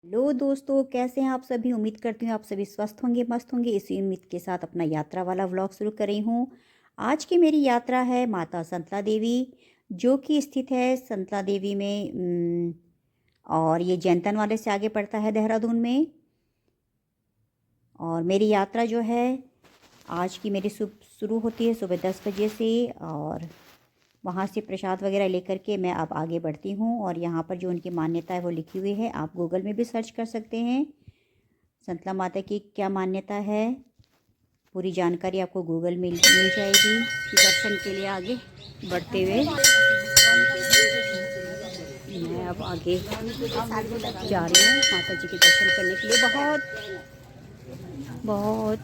Hello दोस्तों, कैसे हैं आप सभी। उम्मीद करती हूँ आप सभी स्वस्थ होंगे, मस्त होंगे। इसी उम्मीद के साथ अपना यात्रा वाला व्लॉग शुरू कर रही हूँ। आज की मेरी यात्रा है माता संतला देवी, जो कि स्थित है संतला देवी में। और ये जैंतन वाले से आगे पड़ता है देहरादून में। और मेरी यात्रा जो है आज की मेरी शुरू होती है सुबह 10 बजे से। और वहाँ से प्रसाद वगैरह लेकर के मैं अब आगे बढ़ती हूँ। और यहाँ पर जो उनकी मान्यता है वो लिखी हुई है, आप गूगल में भी सर्च कर सकते हैं। संतला माता की क्या मान्यता है, पूरी जानकारी आपको गूगल में मिल जाएगी। दर्शन के लिए आगे बढ़ते हुए मैं अब आगे जा रही हूँ माता जी के दर्शन करने के लिए। बहुत बहुत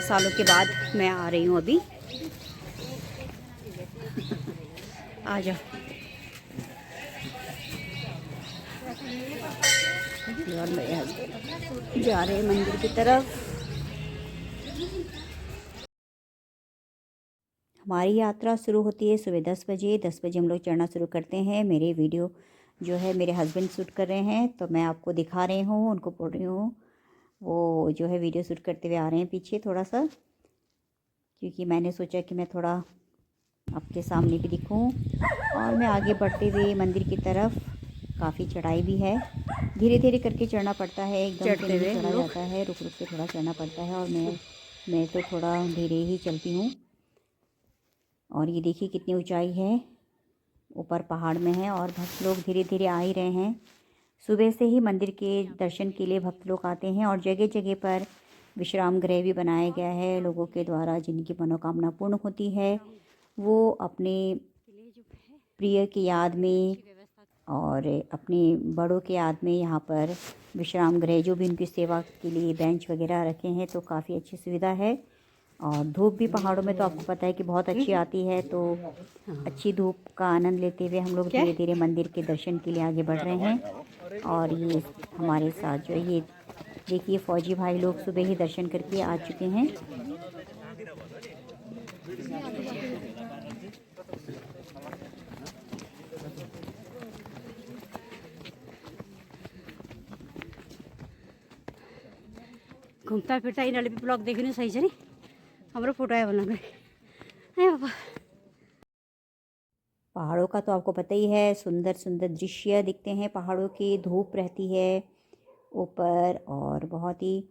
सालों के बाद मैं आ रही हूँ अभी। आ जाओ। और मेरे हस्बैंड जा रहे हैं मंदिर की तरफ। हमारी यात्रा शुरू होती है सुबह 10 बजे। 10 बजे हम लोग चढ़ना शुरू करते हैं। मेरे वीडियो जो है मेरे हस्बैंड शूट कर रहे हैं, तो मैं आपको दिखा रही हूँ, उनको बोल रही हूँ। वो जो है वीडियो शूट करते हुए आ रहे हैं पीछे थोड़ा सा, क्योंकि मैंने सोचा कि मैं थोड़ा आपके सामने भी दिखूँ। और मैं आगे बढ़ते हुए मंदिर की तरफ, काफ़ी चढ़ाई भी है, धीरे धीरे करके चढ़ना पड़ता है, एकदम से नहीं चढ़ा जाता है, रुक रुक के थोड़ा चढ़ना पड़ता है। और मैं तो थोड़ा धीरे ही चलती हूँ। और ये देखिए कितनी ऊंचाई है, ऊपर पहाड़ में है। और भक्त लोग धीरे धीरे आ ही रहे हैं। सुबह से ही मंदिर के दर्शन के लिए भक्त लोग आते हैं। और जगह जगह पर विश्राम गृह भी बनाया गया है लोगों के द्वारा, जिनकी मनोकामना पूर्ण होती है वो अपने प्रिय की याद में और अपने बड़ों की याद में यहाँ पर विश्राम गृह, जो भी उनकी सेवा के लिए बेंच वगैरह रखे हैं, तो काफ़ी अच्छी सुविधा है। और धूप भी पहाड़ों में तो आपको पता है कि बहुत अच्छी आती है, तो अच्छी धूप का आनंद लेते हुए हम लोग धीरे धीरे मंदिर के दर्शन के लिए आगे बढ़ रहे हैं। और ये हमारे साथ जो ये देखिए फौजी भाई लोग सुबह ही दर्शन करके आ चुके हैं। घूमता फिरता इन भी ब्लॉग देखने सही से नहीं हमारा फोटो है बना बाबा। पहाड़ों का तो आपको पता ही है, सुंदर सुंदर दृश्य दिखते हैं पहाड़ों की। धूप रहती है ऊपर, और बहुत ही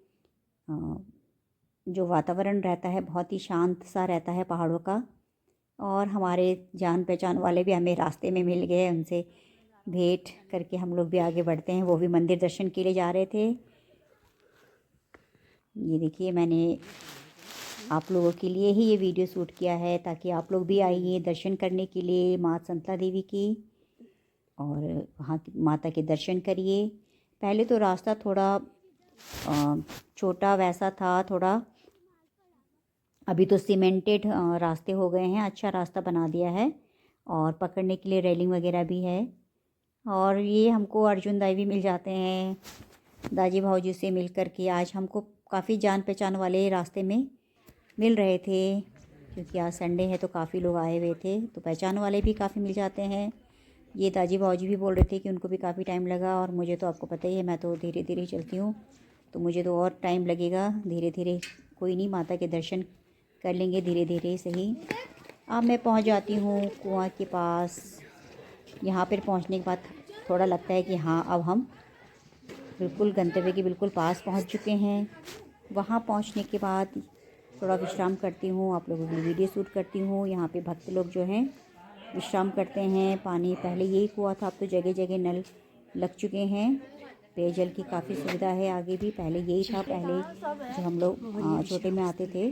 जो वातावरण रहता है बहुत ही शांत सा रहता है पहाड़ों का। और हमारे जान पहचान वाले भी हमें रास्ते में मिल गए, उनसे भेंट करके हम लोग भी आगे बढ़ते हैं। वो भी मंदिर दर्शन के लिए जा रहे थे। ये देखिए मैंने आप लोगों के लिए ही ये वीडियो शूट किया है, ताकि आप लोग भी आइए दर्शन करने के लिए माँ संतला देवी की, और वहाँ की माता के दर्शन करिए। पहले तो रास्ता थोड़ा छोटा वैसा था थोड़ा, अभी तो सीमेंटेड रास्ते हो गए हैं, अच्छा रास्ता बना दिया है। और पकड़ने के लिए रेलिंग वगैरह भी है। और ये हमको अर्जुन दाई भी मिल जाते हैं, दाजी भाऊजी से मिल कर के आज हमको काफ़ी जान पहचान वाले रास्ते में मिल रहे थे, क्योंकि आज संडे है तो काफ़ी लोग आए हुए थे, तो पहचान वाले भी काफ़ी मिल जाते हैं। ये दाजी भाऊजी भी बोल रहे थे कि उनको भी काफ़ी टाइम लगा, और मुझे तो आपको पता ही है मैं तो धीरे धीरे चलती हूँ, तो मुझे तो और टाइम लगेगा। धीरे धीरे कोई नहीं, माता के दर्शन कर लेंगे धीरे धीरे सही। अब मैं पहुँच जाती हूँ कुआं के पास। यहाँ पर पहुँचने के बाद थोड़ा लगता है कि हाँ अब हम बिल्कुल गंतव्य के बिल्कुल पास पहुँच चुके हैं। वहाँ पहुँचने के बाद थोड़ा विश्राम करती हूँ, आप लोगों के लिए वीडियो शूट करती हूँ। यहाँ पे भक्त लोग जो हैं विश्राम करते हैं। पानी पहले यही कुआ था, अब तो जगह जगह नल लग चुके हैं। पेयजल की काफ़ी सुविधा है आगे भी, पहले यही था, पहले जब हम लोग छोटे में आते थे।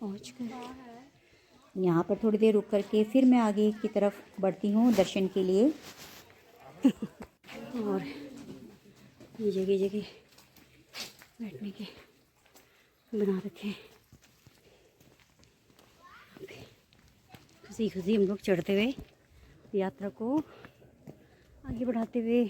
पहुँच कर यहाँ पर थोड़ी देर रुक करके फिर मैं आगे की तरफ बढ़ती हूँ दर्शन के लिए। और ये जगह जगह बैठने के बना रखे हैं। खुशी खुशी हम लोग चढ़ते हुए यात्रा को आगे बढ़ाते हुए,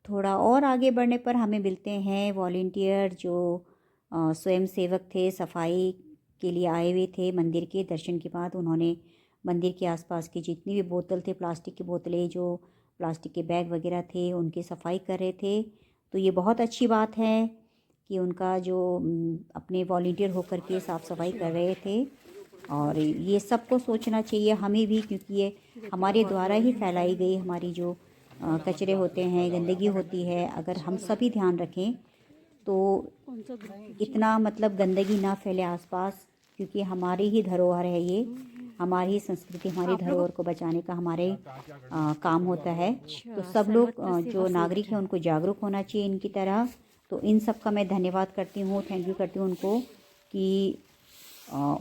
थोड़ा और आगे बढ़ने पर हमें मिलते हैं वॉलेंटियर, जो स्वयं सेवक थे, सफाई के लिए आए हुए थे मंदिर के दर्शन के बाद। उन्होंने मंदिर के आसपास की जितनी भी बोतल थे, प्लास्टिक की बोतलें जो प्लास्टिक के बैग वगैरह थे उनकी सफाई कर रहे थे। तो ये बहुत अच्छी बात है कि उनका जो अपने वॉलंटियर होकर के साफ़ सफाई कर रहे थे। और ये सबको सोचना चाहिए हमें भी, क्योंकि ये हमारे द्वारा ही फैलाई गई हमारी जो कचरे होते हैं, गंदगी होती है। अगर हम सभी ध्यान रखें तो इतना मतलब गंदगी ना फैले आसपास, क्योंकि हमारी ही धरोहर है ये, हमारी ही संस्कृति, हमारी धरोहर को बचाने का हमारे काम होता है। तो सब लोग जो नागरिक हैं उनको जागरूक होना चाहिए इनकी तरह। तो इन सब का मैं धन्यवाद करती हूँ, थैंक यू करती हूँ उनको कि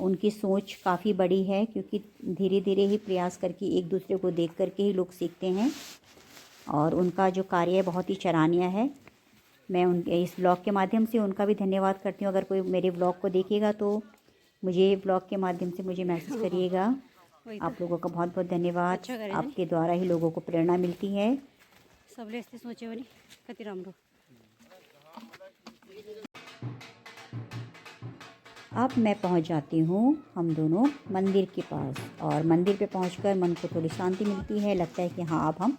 उनकी सोच काफ़ी बड़ी है, क्योंकि धीरे धीरे ही प्रयास करके एक दूसरे को देख करके ही लोग सीखते हैं। और उनका जो कार्य है बहुत ही सराहनीय है। मैं उनके इस ब्लॉग के माध्यम से उनका भी धन्यवाद करती हूँ। अगर कोई मेरे ब्लॉग को देखेगा तो मुझे ब्लॉग के माध्यम से मुझे मैसेज करिएगा। आप लोगों का बहुत बहुत धन्यवाद। आपके द्वारा ही लोगों को प्रेरणा मिलती है। सबले यस्तै सोच्यो भने कति राम्रो। अब मैं पहुंच जाती हूँ हम दोनों मंदिर के पास, और मंदिर पे पहुंचकर मन को थोड़ी शांति मिलती है। लगता है कि हाँ अब हम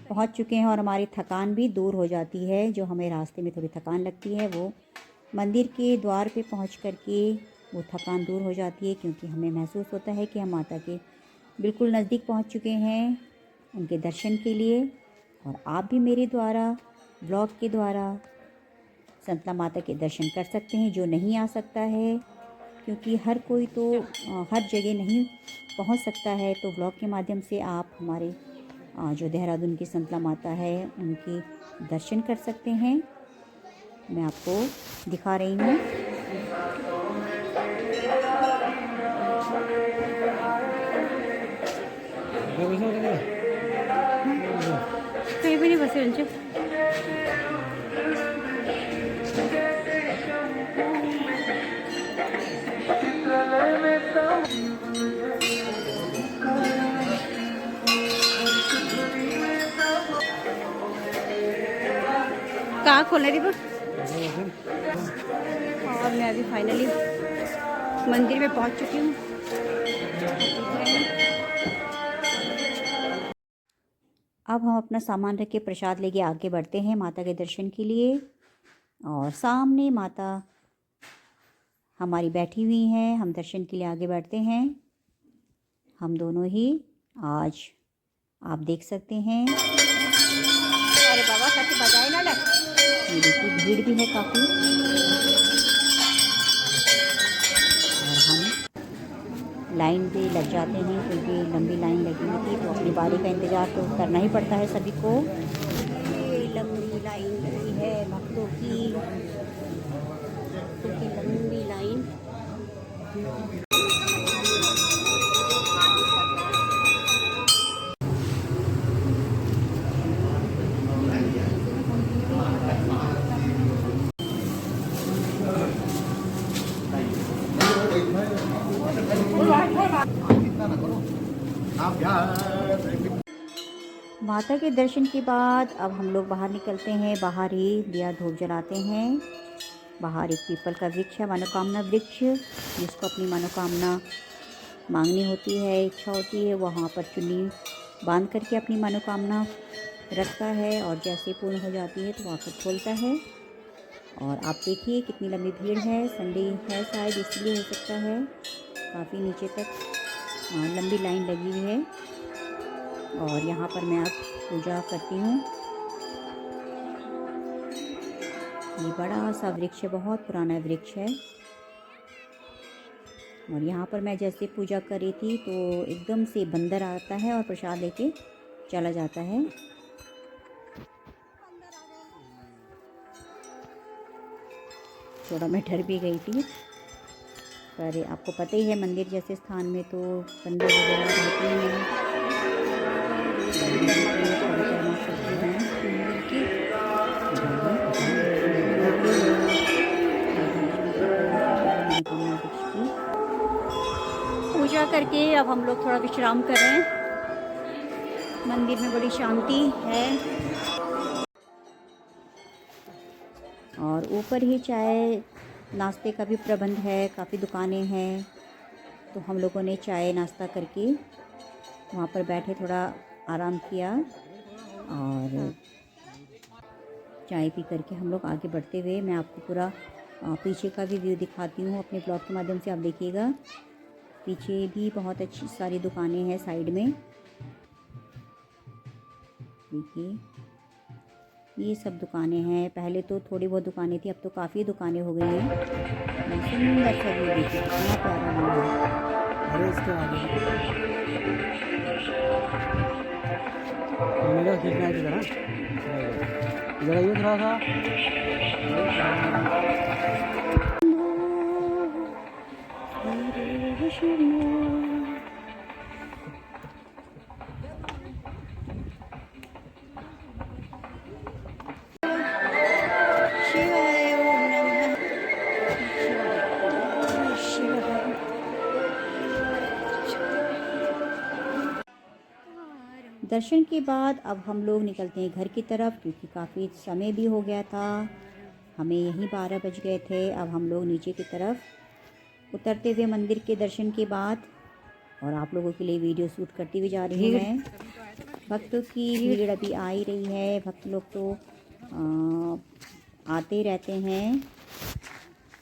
पहुंच चुके हैं और हमारी थकान भी दूर हो जाती है। जो हमें रास्ते में थोड़ी थकान लगती है वो मंदिर के द्वार पे पहुंच कर के वो थकान दूर हो जाती है, क्योंकि हमें महसूस होता है कि हम माता के बिल्कुल नज़दीक पहुंच चुके हैं उनके दर्शन के लिए। और आप भी मेरे द्वारा ब्लॉग के द्वारा संतला माता के दर्शन कर सकते हैं, जो नहीं आ सकता है, क्योंकि हर कोई तो हर जगह नहीं पहुंच सकता है। तो ब्लॉग के माध्यम से आप हमारे जो देहरादून की संतला माता है उनके दर्शन कर सकते हैं। मैं आपको दिखा रही हूँ। कहीँ पनि बस्यो भने चाहिँ कहाँ खोलने दी और मैं अभी फाइनली मंदिर में पहुंच चुकी हूँ। अब हम अपना सामान रख के प्रसाद लेके आगे बढ़ते हैं माता के दर्शन के लिए। और सामने माता हमारी बैठी हुई हैं, हम दर्शन के लिए आगे बढ़ते हैं। हम दोनों ही आज आप देख सकते हैं। अरे बाबा कति बजाए ना ले। ये देखिए भीड़ भी है काफ़ी, और हम लाइन पे लग जाते हैं, क्योंकि लंबी लाइन लगी हुई थी। तो अपनी बारी का इंतज़ार तो करना ही पड़ता है सभी को। ये लंबी लाइन लगी है भक्तों की, लंबी लाइन। माता के दर्शन के बाद अब हम लोग बाहर निकलते हैं। बाहर ही दिया धूप जलाते हैं। बाहर एक पीपल का वृक्ष है, मनोकामना वृक्ष, जिसको अपनी मनोकामना मांगनी होती है, इच्छा होती है, वहाँ पर चुन्नी बांध करके अपनी मनोकामना रखता है, और जैसे पूर्ण हो जाती है तो आकर खोलता है। और आप देखिए कितनी लंबी भीड़ है, संडे है शायद इसलिए हो सकता है। काफ़ी नीचे तक लंबी लाइन लगी हुई है। और यहाँ पर मैं आज पूजा करती हूँ। ये बड़ा सा वृक्ष है, बहुत पुराना वृक्ष है। और यहाँ पर मैं जैसे पूजा कर रही थी तो एकदम से बंदर आता है और प्रसाद लेके चला जाता है। थोड़ा मैं डर भी गई थी, पर आपको पता ही है मंदिर जैसे स्थान में तो बंदर वगैरह रहते ही हैं। पूजा करके अब हम लोग थोड़ा विश्राम कर रहे हैं। मंदिर में बड़ी शांति है, और ऊपर ही चाय नाश्ते का भी प्रबंध है, काफ़ी दुकानें हैं। तो हम लोगों ने चाय नाश्ता करके वहाँ पर बैठे थोड़ा आराम किया। और चाय पी करके हम लोग आगे बढ़ते हुए मैं आपको पूरा पीछे का भी व्यू दिखाती हूँ अपने ब्लॉग के माध्यम से। आप देखिएगा पीछे भी बहुत अच्छी सारी दुकानें हैं साइड में। देखिए ये सब दुकानें हैं। पहले तो थोड़ी बहुत दुकानें थी, अब तो काफ़ी दुकानें हो गई हैं। सुंदर सा व्यू देखिए, कितना प्यारा व्यू है। अरे इसके आगे मेरा खींचना है इधर, इधर आइए थोड़ा सा। शिवाय ओम नमः शिवाय। दर्शन के बाद अब हम लोग निकलते हैं घर की तरफ, क्योंकि काफ़ी समय भी हो गया था। हमें यहीं 12 बज गए थे। अब हम लोग नीचे की तरफ उतरते हुए मंदिर के दर्शन के बाद, और आप लोगों के लिए वीडियो शूट करती हुई जा रही हूँ मैं। भक्तों की भीड़ अभी आ ही रही है। भक्त लोग तो आते रहते हैं,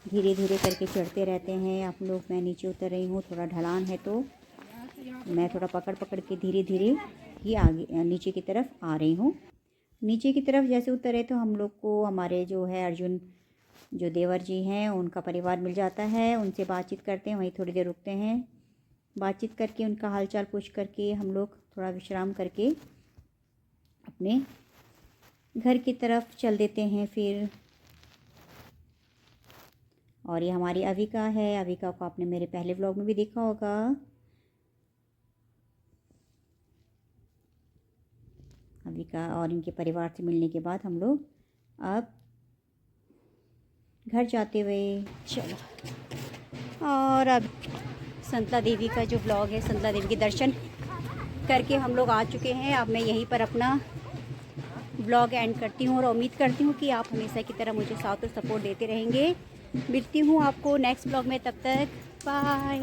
धीरे धीरे करके चढ़ते रहते हैं। आप लोग, मैं नीचे उतर रही हूँ, थोड़ा ढलान है तो मैं थोड़ा पकड़ पकड़ के धीरे धीरे ही आगे नीचे की तरफ आ रही हूँ। नीचे की तरफ जैसे उतरे तो हम लोग को हमारे जो है अर्जुन जो देवर जी हैं उनका परिवार मिल जाता है। उनसे बातचीत करते हैं, वहीं थोड़ी देर रुकते हैं, बातचीत करके उनका हालचाल पूछ करके हम लोग थोड़ा विश्राम करके अपने घर की तरफ चल देते हैं फिर। और ये हमारी अविका है। अविका को आपने मेरे पहले व्लॉग में भी देखा होगा। अविका और इनके परिवार से मिलने के बाद हम लोग अब घर जाते हुए चलो। और अब संतला देवी का जो ब्लॉग है, संतला देवी के दर्शन करके हम लोग आ चुके हैं। अब मैं यहीं पर अपना ब्लॉग एंड करती हूँ और उम्मीद करती हूँ कि आप हमेशा की तरह मुझे साथ और सपोर्ट देते रहेंगे। मिलती हूँ आपको नेक्स्ट ब्लॉग में, तब तक बाय।